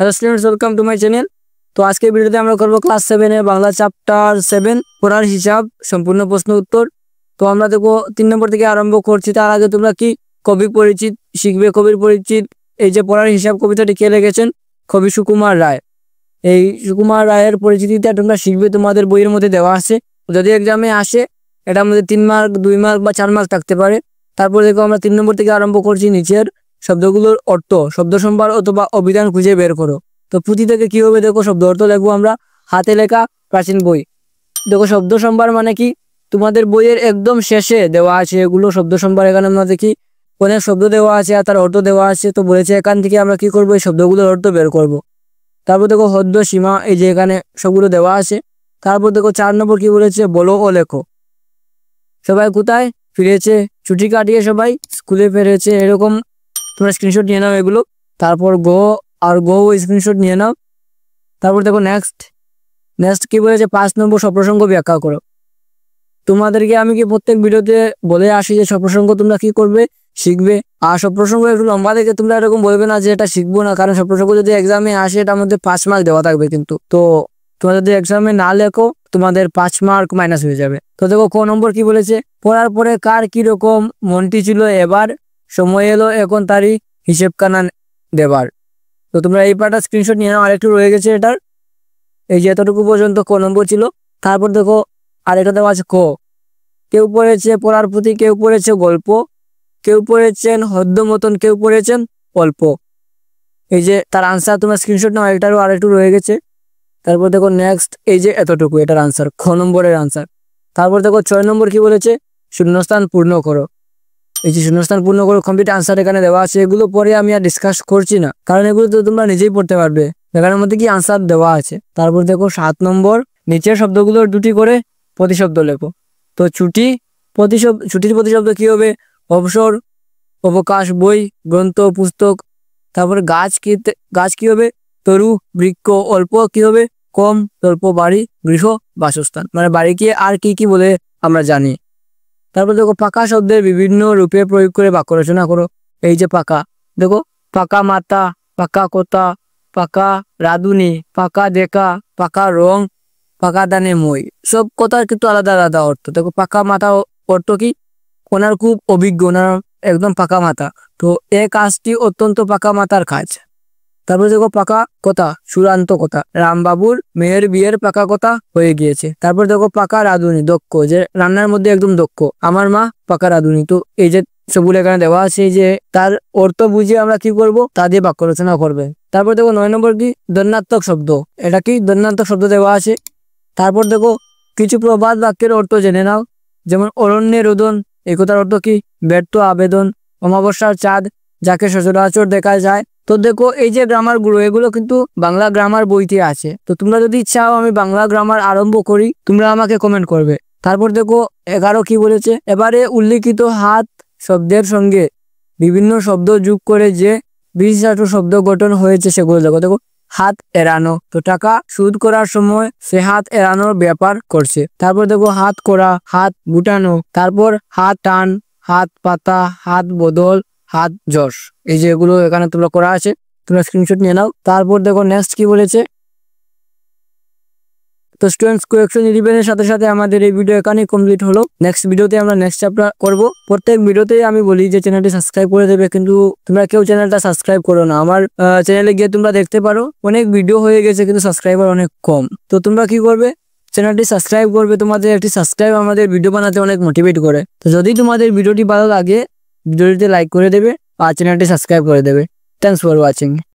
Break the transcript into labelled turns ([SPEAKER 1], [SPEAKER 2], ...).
[SPEAKER 1] Hello students, welcome to my channel. তো আজকে ভিডিওতে আমরা করব ক্লাস 7 এর বাংলা চ্যাপ্টার 7 পড়ার হিসাব সম্পূর্ণ প্রশ্ন উত্তর। তো আমরা দেখো 3 নম্বর থেকে আরম্ভ করছি। তার আগে তোমরা কি কবি পরিচিত শিখবে। কবির পরিচিত, এই যে পড়ার হিসাব কবিতাটি কে লিখেছেন? কবি সুকুমার রায়। এই সুকুমার রায়ের পরিচিতিটা তোমরা শিখবে, তোমাদের বইয়ের মধ্যে দেওয়া আছে। যদি এক্সামে আসে এটার মধ্যে 3 মার্ক, 2 মার্ক বা 4 মার্ক থাকতে পারে। তারপর দেখো আমরা 3 নম্বর থেকে আরম্ভ করছি। নিচের শব্দগুলোর অর্থ, শব্দ সম্ভার অথবা অভিধান খুঁজে বের করো। তো পুঁথি থেকে কি হবে দেখো, শব্দ অর্থ লিখবো আমরা। হাতে লেখা প্রাচীন বই। দেখো শব্দ সম্ভার মানে কি, তোমাদের বইয়ের একদম শেষে দেওয়া আছে এগুলো শব্দ সম্ভার। এখানে আমরা দেখি অনেক শব্দ দেওয়া আছে আর তার অর্থ দেওয়া আছে। তো বলেছে এখান থেকে আমরা কি করবো, এই শব্দগুলোর অর্থ বের করব। তারপর দেখো হদ্দ সীমা, এই যে এখানে সবগুলো দেওয়া আছে। তারপর দেখো 4 নম্বর কি বলেছে, বলো ও লেখো। সবাই কোথায় ফিরেছে? ছুটি কাটিয়ে সবাই স্কুলে ফিরেছে। এরকম তোমরা স্ক্রিনশট নিয়ে নাও এগুলো। তারপর গো স্ক্রিনশট নিয়ে নাও। তারপর দেখো নেক্সট কি বলেছে, 5 নম্বর সপ্রসঙ্গ ব্যাখ্যা করো। তোমাদেরকে আমি কি প্রত্যেক ভিডিওতে বলে আসি যে সপ্রসঙ্গ তোমরা কি করবে, শিখবে। আর সপ্রসঙ্গ একটু লম্বা দেখে তোমরা এরকম বলবে না যে এটা শিখবো না, কারণ সপ্রসঙ্গ যদি এক্সামে আসে এটার মধ্যে 5 মার্ক দেওয়া থাকবে কিন্তু। তো তোমরা যদি এক্সামে না লেখো তোমাদের 5 মার্ক মাইনাস হয়ে যাবে। তো দেখো ক নম্বর কি বলেছে, পড়ার পরে কার কি রকম মনটি ছিল, এবার সময় এলো এখন তারই হিসেব কানা দেবার। তো তোমরা এই পার্টটা স্ক্রিনশট নিয়ে নাও। আরেকটু রয়ে গেছে এটার, এই যে এতটুকু পর্যন্ত ক নম্বর ছিল। তারপর দেখো আরেকটা দেওয়া আছে ক। কেউ পড়েছে পড়ার প্রতি, কেউ পড়েছে গল্প, কেউ পড়েছেন হদ্দ মতন, কেউ পড়েছেন অল্প। এই যে তার আনসার তোমরা স্ক্রিনশট নাও। এটারও আরেকটু রয়ে গেছে। তারপর দেখো নেক্সট, এই যে এতটুকু এটার আনসার, খ নম্বরের আনসার। তারপর দেখো 6 নম্বর কি বলেছে, শূন্যস্থান পূর্ণ করো। এই যে শূন্যস্থান পূর্ণ করো, কমপ্লিট আনসার এখানে দেওয়া আছে। এগুলো পরে আমি আর ডিসকাস করছি না, কারণ এগুলো তো তোমরা নিজেই পড়তে পারবে, এখানের মধ্যে কি আনসার দেওয়া আছে। তারপর দেখো 7 নম্বর, নিচের শব্দগুলোর দুটি করে প্রতিশব্দ লেখো। তো ছুটির প্রতিশব্দ কি হবে, অবসর, অবকাশ, বই, গ্রন্থ, পুস্তক। তারপর গাছ কি হবে, তরু, বৃক্ষ। অল্প কি হবে, কম, স্বল্প, বাড়ি, গৃহ, বাসস্থান। মানে বাড়িকে আর কি বলে আমরা জানি। তারপর দেখো পাকা শব্দের বিভিন্ন রূপে প্রয়োগ করে বাক্য রচনা করো। এই যে পাকা, দেখো পাকা মাথা, পাকা কথা, পাকা রাঁধুনি, পাকা দেখা, পাকা রং, পাকা দানে মই। সব কথার কিন্তু আলাদা আলাদা অর্থ। দেখো পাকা মাথা অর্থ কি, ওনার খুব অভিজ্ঞ, ওনার একদম পাকা মাথা। তো এই কাজটি অত্যন্ত পাকা মাথার কাজ। তারপরে দেখো পাকা কথা, চূড়ান্ত কথা। রামবাবুর মেয়ের বিয়ের পাকা কথা হয়ে গিয়েছে। তারপর দেখো পাকা রাঁধুনি, দক্ষ, যে রান্নার মধ্যে একদম দক্ষ। আমার মা পাকা রাঁধুনি। তো এই যে সবগুলো এখানে দেওয়া আছে, যে তার অর্থ বুঝিয়ে আমরা কি করব, তা দিয়ে বাক্য রচনা করবে। তারপর দেখো 9 নম্বর কি, দন্যাত্মক শব্দ। এটা কি, দন্যাত্মক শব্দ দেওয়া আছে। তারপর দেখো কিছু প্রবাদ বাক্যের অর্থ জেনে নাও। যেমন অরণ্যের রোদন, এই কথার অর্থ কি, ব্যর্থ আবেদন। অমাবস্যার চাঁদ, যাকে সচরাচর দেখা যায়। তো দেখো এই যে গ্রামার গুলো, এগুলো কিন্তু বাংলা গ্রামার বইতে আছে। তো তোমরা যদি চাও আমি বাংলা গ্রামার আরম্ভ করি, তোমরা আমাকে কমেন্ট করবে। তারপর দেখো 11 কি বলেছে, এবারে উল্লিখিত হাত শব্দের সঙ্গে বিভিন্ন শব্দ যোগ করে যে বিশিষ্ট শব্দ গঠন হয়েছে সেগুলো দেখো। হাত এড়ানো, তো টাকা সুদ করার সময় সে হাত এড়ানোর ব্যাপার করছে। তারপর দেখো হাত করা, হাত গুটানো। তারপর হাত টান, হাত পাতা, হাত বদল, হাত যশ। এই যে এগুলো এখানে তোমরা করা আছে, তোমরা স্ক্রিনশট নিয়ে নাও। তারপর দেখো নেক্সট কি বলেছে। তো স্টুডেন্টস, কোয়েকশন 11 সাথে সাথে আমাদের এই ভিডিও এখানেই কমপ্লিট হলো। নেক্সট ভিডিওতে আমরা নেক্সট চ্যাপ্টার করব। প্রত্যেক ভিডিওতে আমি বলি যে চ্যানেলটি সাবস্ক্রাইব করে দেবে, কিন্তু তোমরা কেউ চ্যানেলটা সাবস্ক্রাইব করো না। আমার চ্যানেলে গিয়ে তোমরা দেখতে পারো অনেক ভিডিও হয়ে গেছে কিন্তু সাবস্ক্রাইবার অনেক কম। তো তোমরা কি করবে, চ্যানেলটি সাবস্ক্রাইব করবে। তোমাদের একটি সাবস্ক্রাইব আমাদের ভিডিও বানাতে অনেক মোটিভেট করে। তো যদি তোমাদের ভিডিওটি ভালো লাগে ভিডিওটিতে লাইক করে দেবে আর চ্যানেলটি সাবস্ক্রাইব করে দেবে। Thanks for watching.